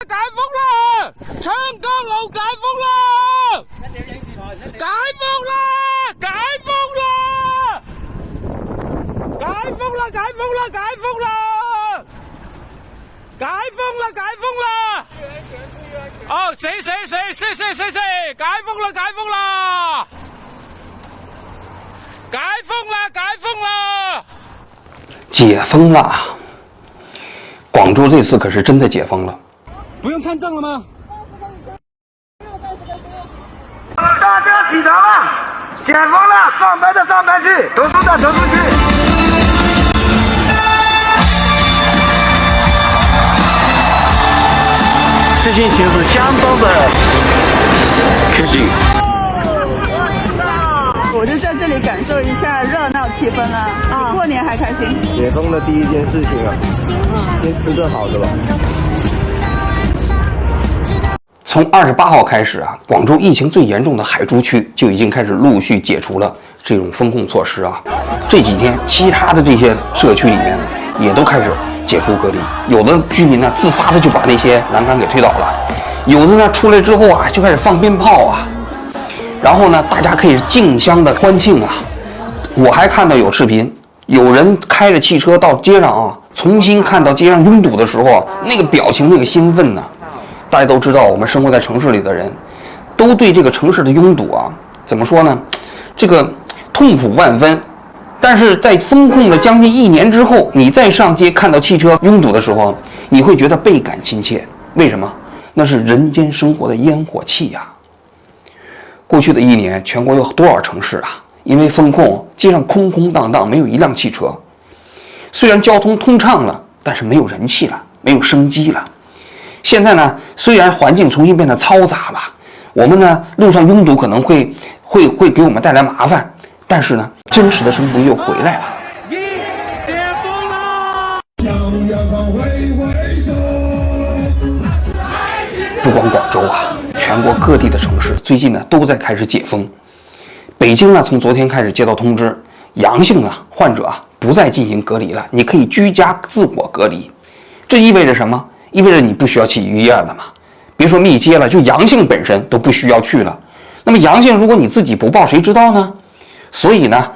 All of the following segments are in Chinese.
解封啦！昌江路解封啦！解封啦！解封啦！解封啦！解封啦！解封啦！解封啦！解封啦！哦，是，解封啦！解封啦！解封啦！解封啦！解封了！广州这次可是真的解封了。不用看证了吗？大家起床了，解封了，上班的上班去，读书的读书去。事情形势相当的开心。我就在这里感受一下热闹气氛啊！过年还开心。解封的第一件事情啊，先吃顿好的吧。从28号开始啊，广州疫情最严重的海珠区就已经开始陆续解除了这种封控措施啊。这几天，其他的这些社区里面也都开始解除隔离，有的居民呢自发的就把那些栏杆给推倒了，有的呢出来之后啊就开始放鞭炮啊。然后呢，大家可以竞相的欢庆啊！我还看到有视频，有人开着汽车到街上啊，重新看到街上拥堵的时候，那个表情，那个兴奋呢、大家都知道，我们生活在城市里的人，都对这个城市的拥堵啊，怎么说呢？这个痛苦万分。但是在封控了将近1年之后，你再上街看到汽车拥堵的时候，你会觉得倍感亲切。为什么？那是人间生活的烟火气呀！过去的1年，全国有多少城市啊？因为封控，街上空空荡荡，没有一辆汽车。虽然交通通畅了，但是没有人气了，没有生机了。现在呢，虽然环境重新变得嘈杂了，我们呢路上拥堵可能会给我们带来麻烦，但是呢，真实的生活又回来了。解封啦！不光广州啊，全国各地的城市最近呢都在开始解封。北京呢从昨天开始接到通知，阳性患者不再进行隔离了，你可以居家自我隔离。这意味着什么？意味着你不需要去医院了嘛？别说密接了，就阳性本身都不需要去了。那么阳性如果你自己不报，谁知道呢？所以呢，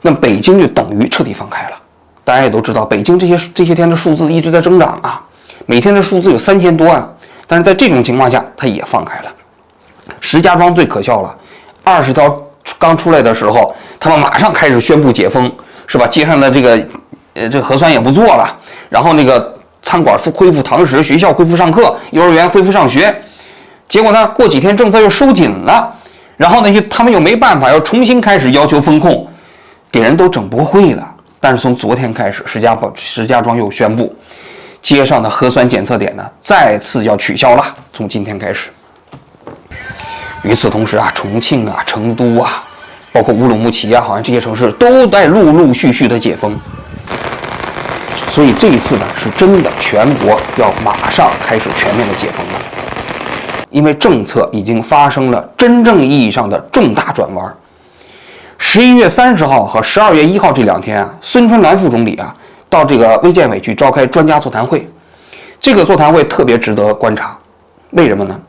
那北京就等于彻底放开了。大家也都知道，北京这些天的数字一直在增长啊，每天的数字有3000多啊。但是在这种情况下，它也放开了。石家庄最可笑了，20条刚出来的时候，他们马上开始宣布解封，是吧？街上的这核酸也不做了，然后那个餐馆恢复堂食，学校恢复上课，幼儿园恢复上学。结果呢，过几天政策又收紧了，然后呢，他们又没办法，要重新开始要求封控，给人都整不会了。但是从昨天开始，石家庄又宣布，街上的核酸检测点呢再次要取消了，从今天开始。与此同时啊，重庆啊、成都啊，包括乌鲁木齐啊，好像这些城市都在陆续的解封。所以这一次呢，是真的全国要马上开始全面的解封了，因为政策已经发生了真正意义上的重大转弯。11月30号和12月1号这2天啊，孙春兰副总理啊到这个卫健委去召开专家座谈会，这个座谈会特别值得观察。为什么呢？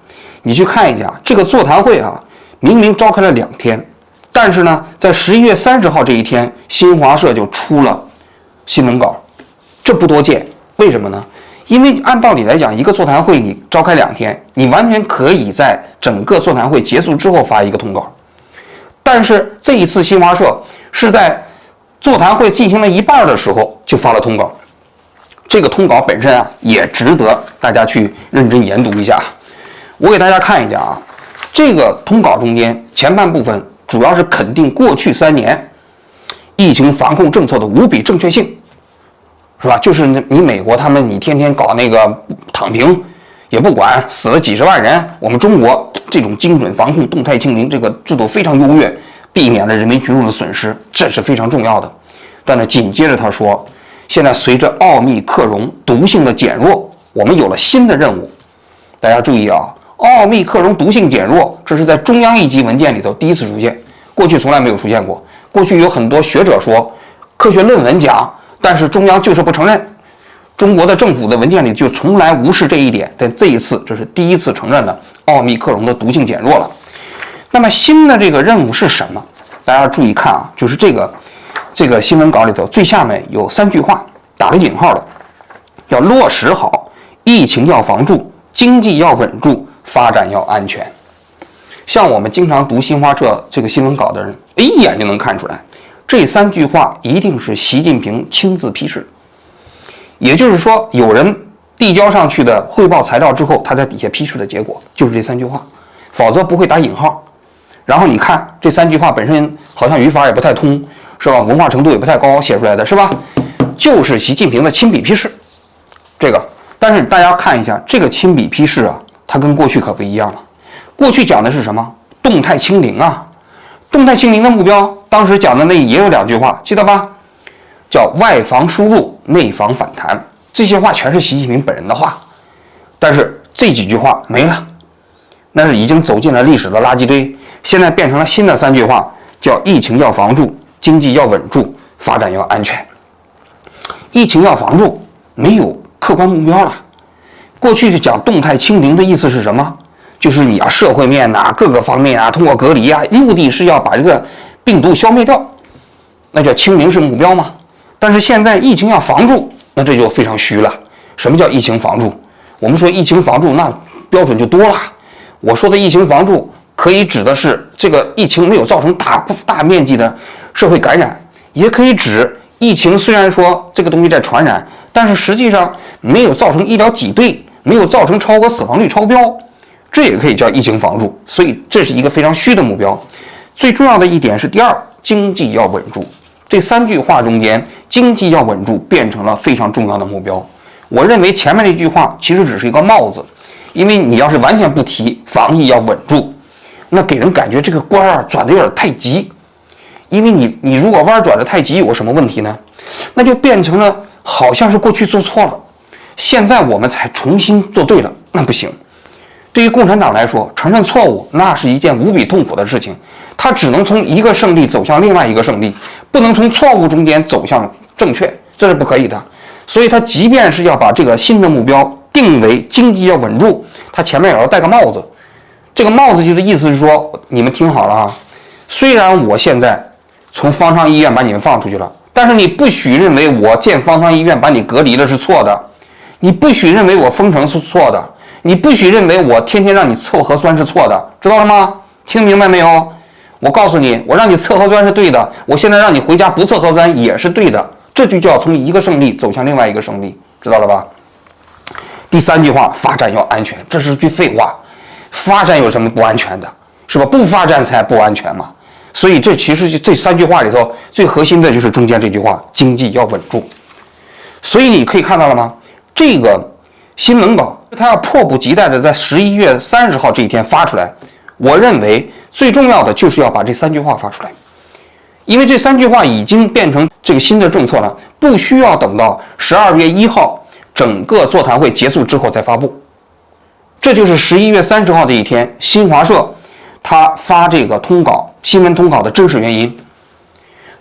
你去看一下这个座谈会啊，明明召开了2天，但是呢，在11月30号这一天，新华社就出了新闻稿，这不多见。为什么呢？因为按道理来讲，一个座谈会你召开2天，你完全可以在整个座谈会结束之后发一个通稿。但是这一次新华社是在座谈会进行了一半的时候就发了通稿，这个通稿本身啊也值得大家去认真研读一下。我给大家看一下啊，这个通稿中间前半部分主要是肯定过去3年疫情防控政策的无比正确性，是吧？就是你美国他们你天天搞那个躺平，也不管死了几十万人，我们中国这种精准防控、动态清零这个制度非常优越，避免了人民群众的损失，这是非常重要的。但是紧接着他说，现在随着奥密克戎毒性的减弱，我们有了新的任务。大家注意啊，奥密克戎毒性减弱，这是在中央一级文件里头第一次出现，过去从来没有出现过。过去有很多学者说，科学论文讲，但是中央就是不承认。中国的政府的文件里就从来无视这一点，但这一次这是第一次承认了奥密克戎的毒性减弱了。那么新的这个任务是什么？大家注意看啊，就是这个新闻稿里头最下面有3句话，打了引号的，要落实好，疫情要防住，经济要稳住，发展要安全。像我们经常读新华社这个新闻稿的人，一眼就能看出来，这3句话一定是习近平亲自批示。也就是说，有人递交上去的汇报材料之后，他在底下批示的结果就是这3句话，否则不会打引号。然后你看这3句话本身好像语法也不太通，是吧？文化程度也不太高，写出来的是吧？就是习近平的亲笔批示。这个，但是大家看一下这个亲笔批示啊，它跟过去可不一样了。过去讲的是什么？动态清零啊，动态清零的目标，当时讲的那也有2句话，记得吧？叫外防输入，内防反弹。这些话全是习近平本人的话，但是这几句话没了，那是已经走进了历史的垃圾堆。现在变成了新的3句话，叫疫情要防住，经济要稳住，发展要安全。疫情要防住，没有客观目标了。过去就讲动态清零的意思是什么？就是你啊，社会面啊，各个方面啊，通过隔离啊，目的是要把这个病毒消灭掉，那叫清零是目标嘛。但是现在疫情要防住，那这就非常虚了。什么叫疫情防住？我们说疫情防住，那标准就多了。我说的疫情防住，可以指的是这个疫情没有造成大面积的社会感染，也可以指疫情虽然说这个东西在传染，但是实际上没有造成医疗挤兑，没有造成超额死亡率超标，这也可以叫疫情防住。所以这是一个非常虚的目标。最重要的一点是第二，经济要稳住。这3句话中间，经济要稳住变成了非常重要的目标。我认为前面那句话其实只是一个帽子，因为你要是完全不提防疫要稳住，那给人感觉这个弯儿转的有点太急。因为你如果弯转的太急，有什么问题呢？那就变成了好像是过去做错了，现在我们才重新做对了，那不行。对于共产党来说，承认错误那是一件无比痛苦的事情，他只能从一个胜利走向另外一个胜利，不能从错误中间走向正确，这是不可以的。所以他即便是要把这个新的目标定为经济要稳住，他前面也要戴个帽子。这个帽子就是意思是说，你们听好了啊，虽然我现在从方舱医院把你们放出去了，但是你不许认为我建方舱医院把你隔离了是错的，你不许认为我封城是错的，你不许认为我天天让你测核酸是错的，知道了吗？听明白没有？我告诉你，我让你测核酸是对的，我现在让你回家不测核酸也是对的，这就叫从一个胜利走向另外一个胜利，知道了吧？第3句话，发展要安全，这是句废话。发展有什么不安全的？是吧？不发展才不安全嘛。所以这其实这3句话里头最核心的就是中间这句话，经济要稳住。所以你可以看到了吗？这个新闻稿它要迫不及待的在11月30号这一天发出来。我认为最重要的就是要把这3句话发出来，因为这3句话已经变成这个新的政策了，不需要等到12月1号整个座谈会结束之后再发布。这就是11月30号这一天，新华社他发这个通稿新闻通稿的真实原因。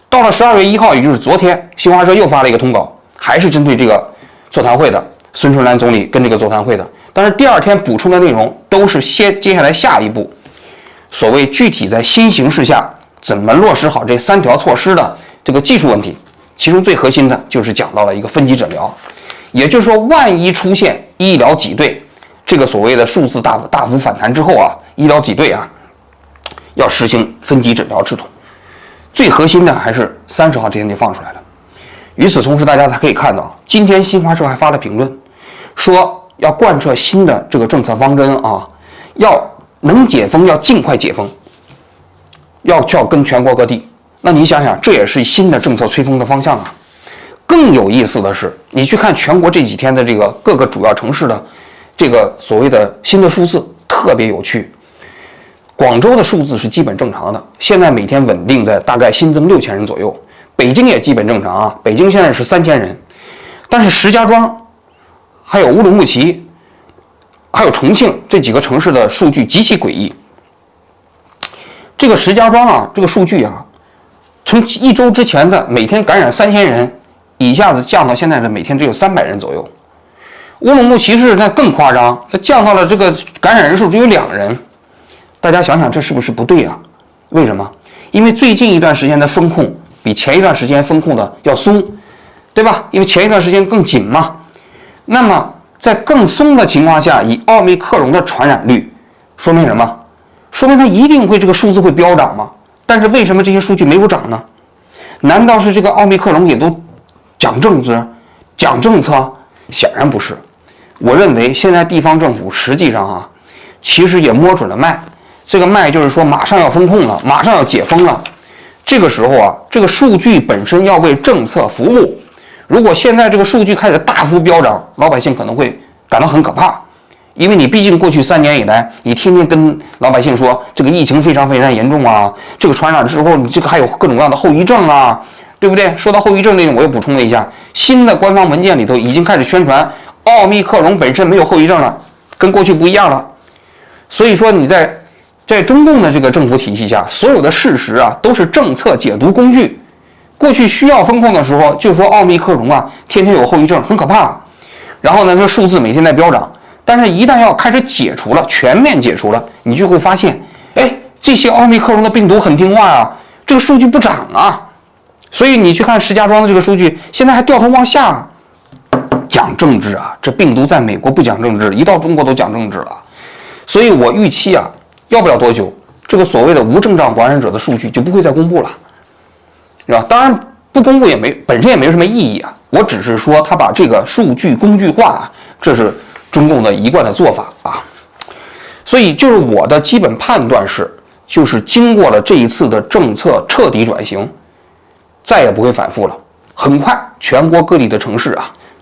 到了12月1号，也就是昨天，新华社又发了一个通稿，还是针对这个座谈会的，孙春兰总理跟这个座谈会的，但是第2天补充的内容都是接下来下一步，所谓具体在新形势下怎么落实好这3条措施的这个技术问题，其中最核心的就是讲到了一个分级诊疗，也就是说，万一出现医疗挤兑，这个所谓的数字大幅反弹之后啊，医疗挤兑啊，要实行分级诊疗制度。最核心的还是30号这天就放出来了。与此同时，大家才可以看到，今天新华社还发了评论，说要贯彻新的这个政策方针啊，要能解封要尽快解封，要跟全国各地。那你想想，这也是新的政策吹风的方向啊。更有意思的是，你去看全国这几天的这个各个主要城市的这个所谓的新的数字，特别有趣。广州的数字是基本正常的，现在每天稳定在大概新增6000人左右。北京也基本正常啊，北京现在是3000人。但是石家庄、还有乌鲁木齐、还有重庆这几个城市的数据极其诡异。这个石家庄啊，这个数据啊，从1周之前的每天感染3000人，一下子降到现在的每天只有300人左右。乌鲁木齐市那更夸张，它降到了这个感染人数只有2人。大家想想这是不是不对啊？为什么？因为最近一段时间的风控比前一段时间风控的要松，对吧？因为前一段时间更紧嘛。那么在更松的情况下，以奥密克戎的传染率，说明什么？说明它一定会这个数字会飙涨吗？但是为什么这些数据没有涨呢？难道是这个奥密克戎也都讲政治、讲政策？显然不是。我认为现在地方政府实际上其实也摸准了脉。这个脉就是说马上要封控了，马上要解封了。这个时候这个数据本身要为政策服务。如果现在这个数据开始大幅飙涨，老百姓可能会感到很可怕。因为你毕竟过去3年以来，你天天跟老百姓说这个疫情非常非常严重啊，这个传染之后你这个还有各种各样的后遗症啊，对不对？说到后遗症这个，我又补充了一下，新的官方文件里头已经开始宣传奥密克戎本身没有后遗症了，跟过去不一样了。所以说你在中共的这个政府体系下，所有的事实都是政策解读工具。过去需要风控的时候，就说奥密克戎天天有后遗症，很可怕。然后呢，这数字每天在飙涨。但是，一旦要开始解除了，全面解除了，你就会发现，这些奥密克戎的病毒很听话啊，这个数据不涨啊。所以你去看石家庄的这个数据，现在还掉头往下。讲政治这病毒在美国不讲政治，一到中国都讲政治了。所以我预期要不了多久，这个所谓的无症状感染者的数据就不会再公布了，是吧？当然不公布本身也没有什么意义我只是说他把这个数据工具化这是中共的一贯的做法所以就是我的基本判断是，就是经过了这一次的政策彻底转型，再也不会反复了。很快全国各地的城市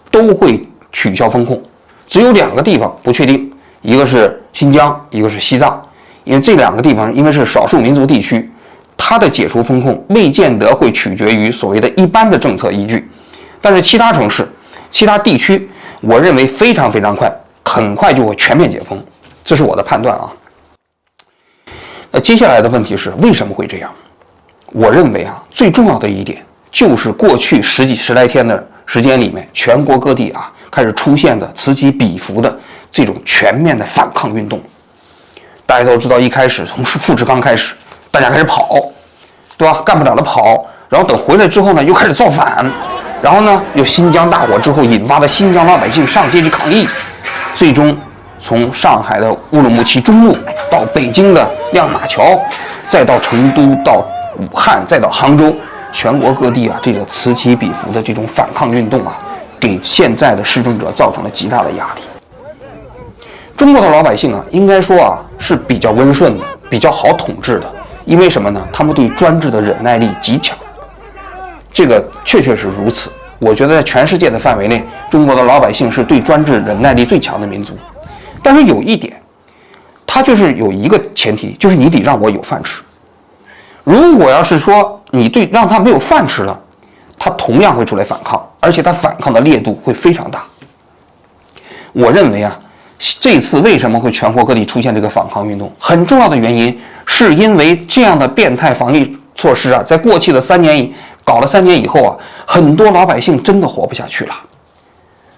都会取消封控，只有2个地方不确定，一个是新疆，一个是西藏。因为这2个地方因为是少数民族地区，它的解除封控未见得会取决于所谓的一般的政策依据，但是其他城市、其他地区，我认为非常非常快，很快就会全面解封，这是我的判断那接下来的问题是为什么会这样？我认为最重要的一点就是过去十来天的时间里面，全国各地开始出现的此起彼伏的这种全面的反抗运动。大家都知道，一开始从富士康开始，大家开始跑，对吧？干不了的跑，然后等回来之后呢，又开始造反，然后呢，又新疆大火之后引发的新疆老百姓上街去抗议，最终从上海的乌鲁木齐中路到北京的亮马桥，再到成都，到武汉，再到杭州，全国各地这个此起彼伏的这种反抗运动给现在的施政者造成了极大的压力。中国的老百姓应该说是比较温顺的，比较好统治的。因为什么呢？他们对专制的忍耐力极强，这个确实是如此。我觉得在全世界的范围内，中国的老百姓是对专制忍耐力最强的民族。但是有一点，它就是有一个前提，就是你得让我有饭吃。如果要是说你让他没有饭吃了，他同样会出来反抗，而且他反抗的烈度会非常大。我认为这次为什么会全国各地出现这个反抗运动，很重要的原因是因为这样的变态防疫措施在过去的搞了3年以后很多老百姓真的活不下去了，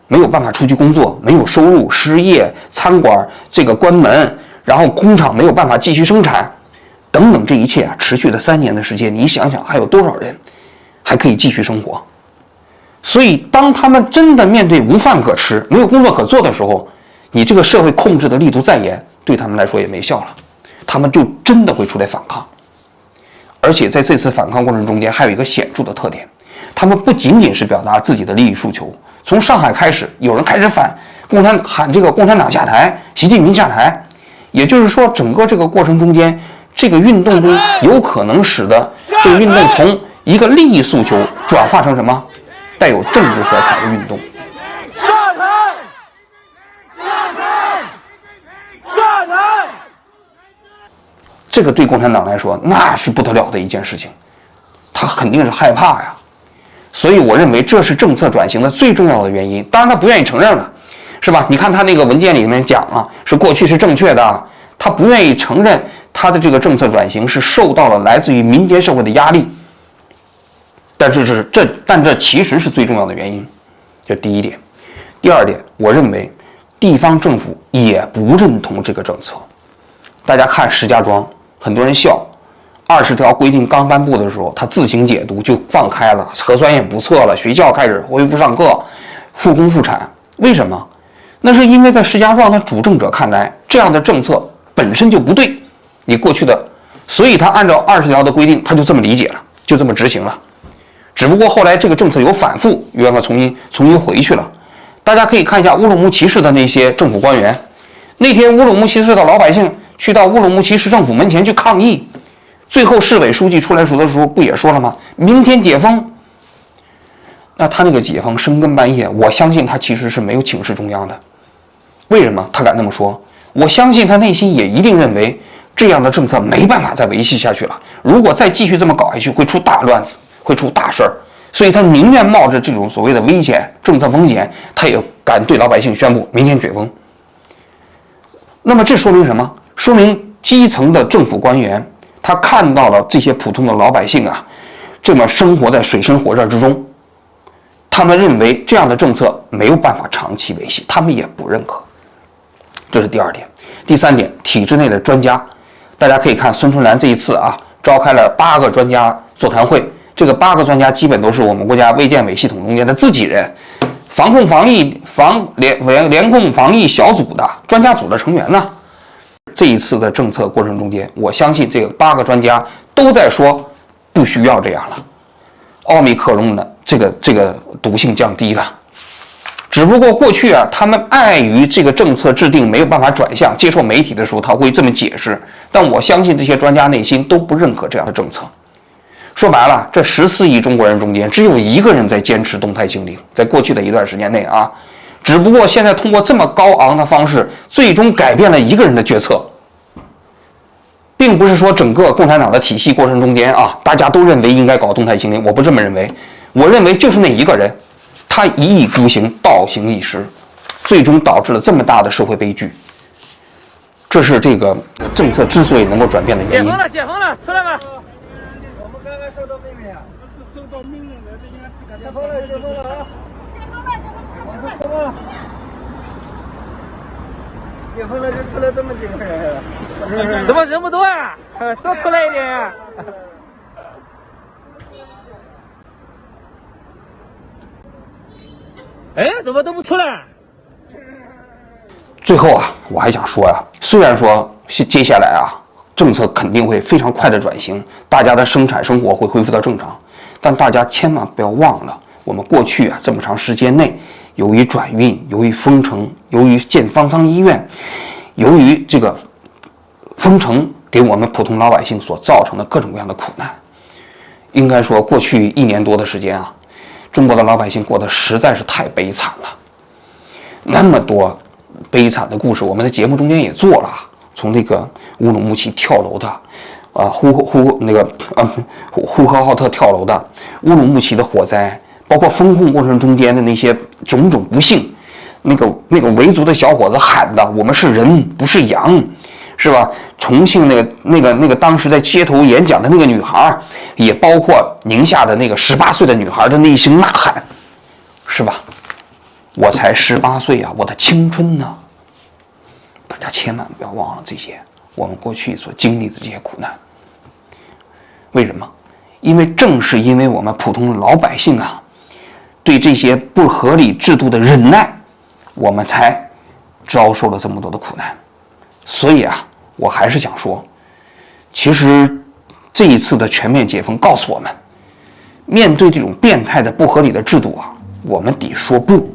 没有办法出去工作，没有收入，失业，餐馆这个关门，然后工厂没有办法继续生产，等等，这一切持续了3年的时间，你想想还有多少人还可以继续生活？所以当他们真的面对无饭可吃，没有工作可做的时候，你这个社会控制的力度再严，对他们来说也没效了，他们就真的会出来反抗。而且在这次反抗过程中间，还有一个显著的特点，他们不仅仅是表达自己的利益诉求。从上海开始，有人开始喊这个共产党下台，习近平下台，也就是说，整个这个过程中间，这个运动中有可能使得这个运动从一个利益诉求转化成什么带有政治色彩的运动。这个对共产党来说那是不得了的一件事情，他肯定是害怕呀。所以我认为这是政策转型的最重要的原因。当然他不愿意承认了，是吧？你看他那个文件里面讲是过去是正确的，他不愿意承认他的这个政策转型是受到了来自于民间社会的压力。但这其实是最重要的原因，这第一点。第二点，我认为地方政府也不认同这个政策。大家看石家庄，很多人笑，20条规定刚颁布的时候，他自行解读就放开了，核酸也不测了，学校开始恢复上课，复工复产。为什么？那是因为在石家庄的主政者看来，这样的政策本身就不对，你过去的，所以他按照20条的规定，他就这么理解了，就这么执行了。只不过后来这个政策有反复，又让他重新回去了。大家可以看一下乌鲁木齐市的那些政府官员，那天乌鲁木齐市的老百姓去到乌鲁木齐市政府门前去抗议，最后市委书记出来说的时候不也说了吗？明天解封。那他那个解封深更半夜，我相信他其实是没有请示中央的。为什么他敢那么说？我相信他内心也一定认为这样的政策没办法再维系下去了，如果再继续这么搞下去，会出大乱子，会出大事儿。所以他宁愿冒着这种所谓的危险、政策风险，他也敢对老百姓宣布明天解封。那么这说明什么？说明基层的政府官员他看到了这些普通的老百姓啊，这么生活在水深火热之中，他们认为这样的政策没有办法长期维系，他们也不认可。这是第二点。第三点，体制内的专家，大家可以看孙春兰这一次啊，召开了8个专家座谈会。这个8个专家基本都是我们国家卫健委系统中间的自己人，防控防疫联控防疫小组的专家组的成员呢。这一次的政策过程中间，我相信这个8个专家都在说不需要这样了，奥密克戎的这个毒性降低了。只不过过去啊，他们碍于这个政策制定没有办法转向，接受媒体的时候他会这么解释，但我相信这些专家内心都不认可这样的政策。说白了，这14亿中国人中间只有1个人在坚持动态清零，在过去的一段时间内啊，只不过现在通过这么高昂的方式，最终改变了1个人的决策，并不是说整个共产党的体系过程中间啊，大家都认为应该搞动态清零，我不这么认为，我认为就是那1个人，他一意孤行，倒行逆施，最终导致了这么大的社会悲剧。这是这个政策之所以能够转变的原因。解封了，出来吧。刚刚收到命令啊！是收到命令的，这应该解封了，解封了啊！解封了！解封了就出来这么几个人，怎么人不多啊？多出来一点呀！哎，怎么都不出来？最后啊，我还想说呀，虽然说接下来啊，政策肯定会非常快的转型，大家的生产生活会恢复到正常，但大家千万不要忘了，我们过去啊这么长时间内，由于转运，由于封城，由于建方舱医院，由于这个封城给我们普通老百姓所造成的各种各样的苦难，应该说过去1年多的时间啊，中国的老百姓过得实在是太悲惨了。那么多悲惨的故事，我们的节目中间也做了，从那个乌鲁木齐跳楼的，呼和浩特跳楼的，乌鲁木齐的火灾，包括封控过程中间的那些种种不幸，那个维族的小伙子喊的"我们是人，不是羊"，是吧？重庆那个当时在街头演讲的那个女孩，也包括宁夏的那个18岁的女孩的内心呐喊，是吧？我才18岁啊，我的青春呢？大家千万不要忘了这些我们过去所经历的这些苦难。为什么？因为正是因为我们普通的老百姓啊，对这些不合理制度的忍耐，我们才遭受了这么多的苦难。所以啊，我还是想说，其实这一次的全面解封告诉我们，面对这种变态的不合理的制度啊，我们得说不，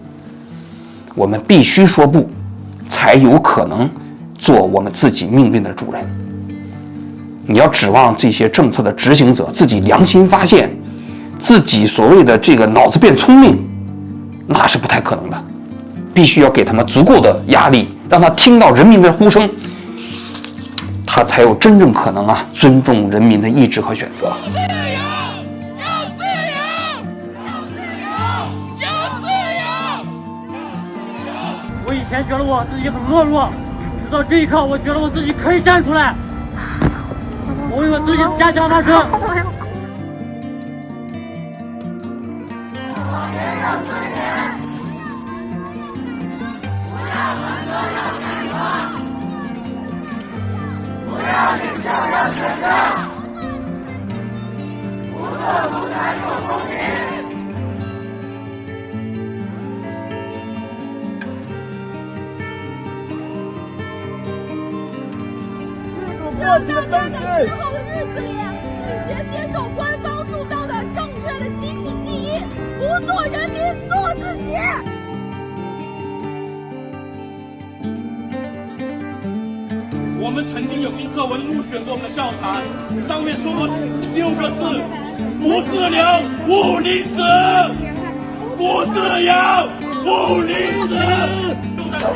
我们必须说不，才有可能做我们自己命运的主人。你要指望这些政策的执行者自己良心发现，自己所谓的这个脑子变聪明，那是不太可能的。必须要给他们足够的压力，让他听到人民的呼声，他才有真正可能啊尊重人民的意志和选择。我以前觉得我自己很懦弱，直到这一刻，我觉得我自己可以站出来，我为我自己加强发声。选择，不做独裁总统制。让大家在之后的日子里拒绝接受官方塑造的正确的集体记忆，不做人民，做自己。我们曾经有一课文入选过我们的教材，上面说了6个字：不自由，勿宁死；不自由，勿宁死。就在说